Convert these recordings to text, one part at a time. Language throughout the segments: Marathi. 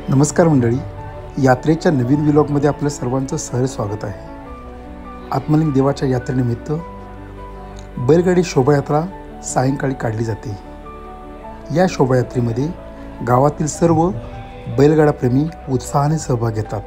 नमस्कार मंडळी, यात्रेच्या नवीन व्लॉगमध्ये आपल्या सर्वांचं सहर्ष स्वागत आहे। आत्मलिंग देवाच्या यात्रेनिमित्त बैलगाडी शोभायात्रा सायंकाळी काढली जाते। या शोभायात्रेमध्ये गावातील सर्व बैलगाडाप्रेमी उत्साहाने सहभाग घेतात।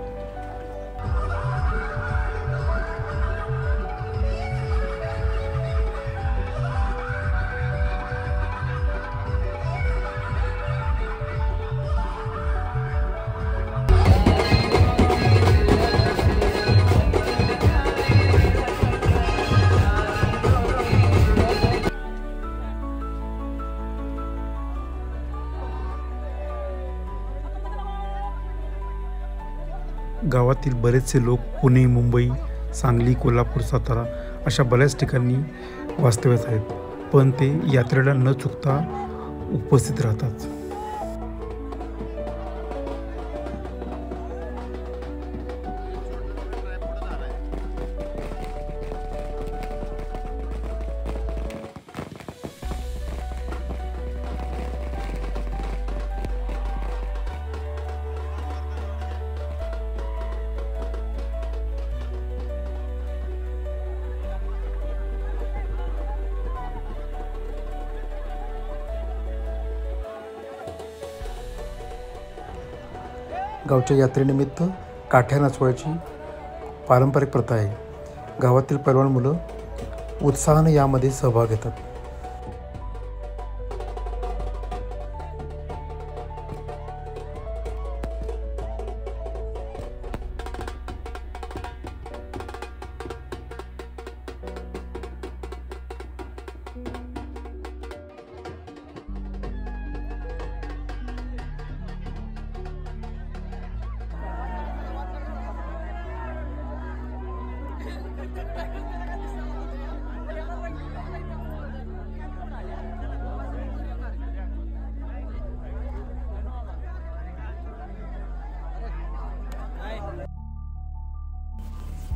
गावातील बरेचसे लोक पुणे, मुंबई, सांगली, कोल्हापूर, सातारा अशा बऱ्याच ठिकाणी वास्तव्यास आहेत, पण ते यात्रेला न चुकता उपस्थित राहतात। गावच्या यात्रेनिमित्त काठ्या नाचवायची पारंपरिक प्रथा आहे। गावातील पैलवान मुलं उत्साहाने यामध्ये सहभाग घेतात।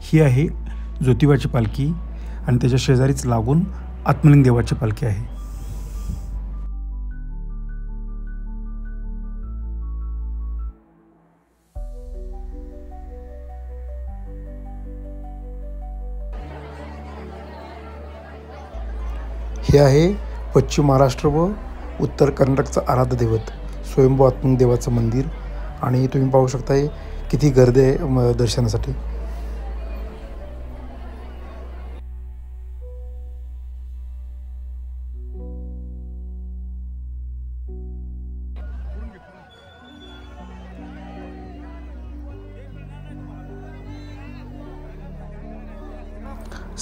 ही आहे ज्योतिबाची पालखी आणि त्याच्या शेजारीच लागून आत्मलिंग देवाची पालखी आहे। हे आहे पश्चिम महाराष्ट्र व उत्तर कर्नाटकचं आराध्य दैवत स्वयंभू आत्मलिंग देवाचं मंदिर, आणि तुम्ही पाहू शकता किती गर्दी आहे दर्शनासाठी।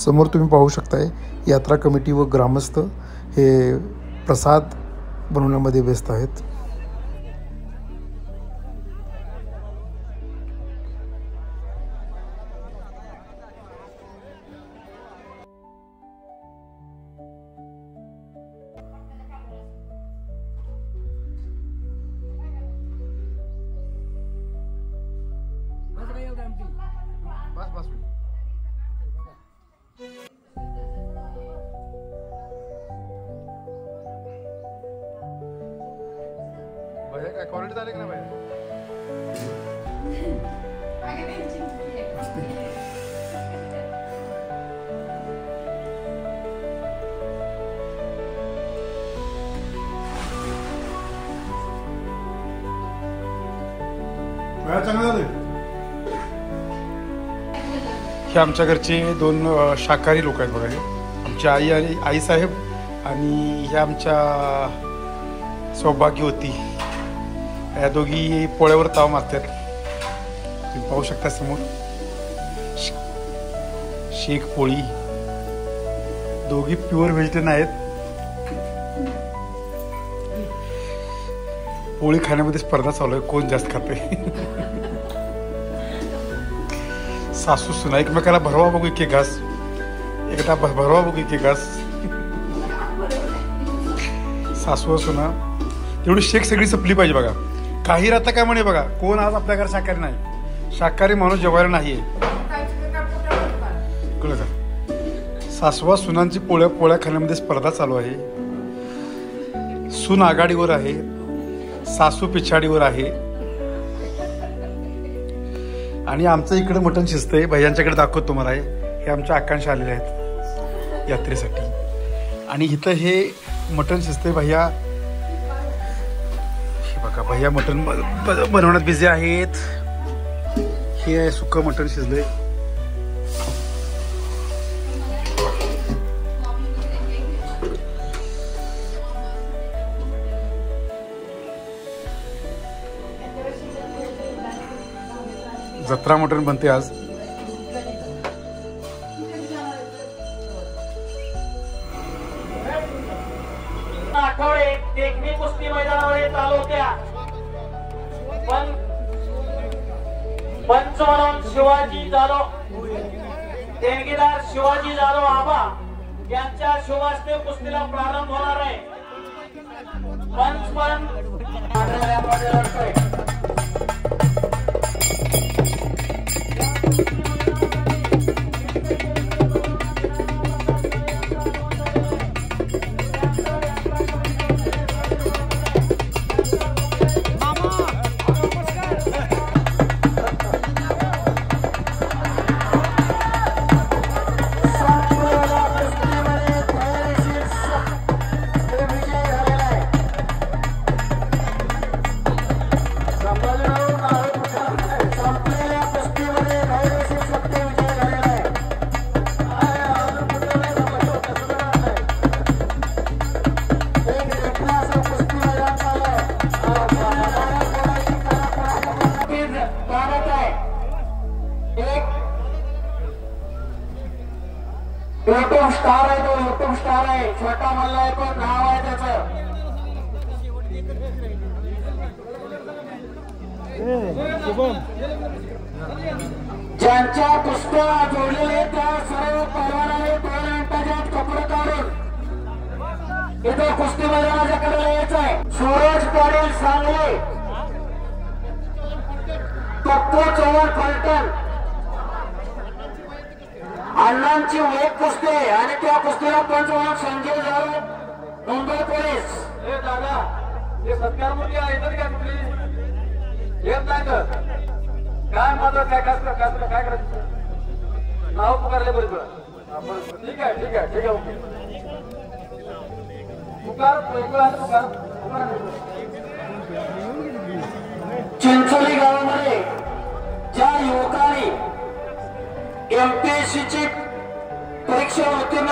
समोर तुम्ही पाहू शकताय यात्रा कमिटी व ग्रामस्थ हे प्रसाद बनवण्यामध्ये व्यस्त आहेत। काय क्वालिटी झाली ना भाई? हे आमच्या घरचे दोन शाकाहारी लोक आहेत बघा। आमची आई आणि आई साहेब आणि ह्या आमच्या सौभाग्यवती, या दोघी पोळ्यावर ताव मारतात। तुम्ही पाहू शकता समोर शेक पोळी, दोघी प्युअर व्हेजिटेरियन आहेत। पोळी खाण्यामध्ये स्पर्धा चालू आहे, कोण जास्त खाते। सासू सुना एकमेकाला भरवा बघू एक घास, एकदा भरवा बघू एक घास। सासू सुना तेवढी शेक सगळी सपली पाहिजे बघा. काही राहता काय म्हणे बघा, कोण आज आपल्या घरात शाकाहारी नाही, शाकाहारी माणूस जेवायला नाहीये, कळलं का. सासवा सुनांची पोळ्या खाण्यामध्ये स्पर्धा चालू आहे. सून आघाडीवर आहे, सासू पिछाडीवर आहे. आणि आमचं इकडे मटण शिजतंय, भैयांच्याकडे दाखवतो तुम्हाला. हे आमच्या आकांक्षा आलेले आहेत यात्रेसाठी. आणि इथं हे मटण शिजतंय. भैया हे बघा, भैया मटण बनवण्यात बिझी आहेत. हे आहे सुकं मटण शिजलंय. जत्रा मटण बनते आज. आठवडे देखणी कुस्ती मैदानामध्ये चालू होत्या. पंच म्हणून शिवाजी जाधव, देणगीदार शिवाजी जाधव आबा यांच्या शुभ हस्ते कुस्तीला प्रारंभ होणार आहे. पंच पण यूट्यूब स्टार आहे, तो यूट्यूब स्टार आहे. छोटा मल्ला आहे, पण नाव आहे त्याचं. ज्यांच्या कुस्त्या जोडलेले त्या सर्व पैलवानाने 2 मिनिटाच्या आत कपडे काढून इथं कुस्ती मैदानाच्या कडेला यायचं आहे. सूरज पाटील सांगली, पप्पू चव्हाण फलटण अण्णांची एक कुस्ती आणि त्या कुस्तीला पंचवान संजय जाधव मुंबई पोलीस. हे दादा, हे सत्कार मुली आहेत का कुठली येत नाही तर काय माझं काय काय करायचं, नाव पुकारले बरोबर. ठीक आहे ठीक आहे ठीक आहे, ओके. पुकार चिंचोली गावामध्ये ज्या युवकांनी एमपीएससीची परीक्षा उत्तीर्ण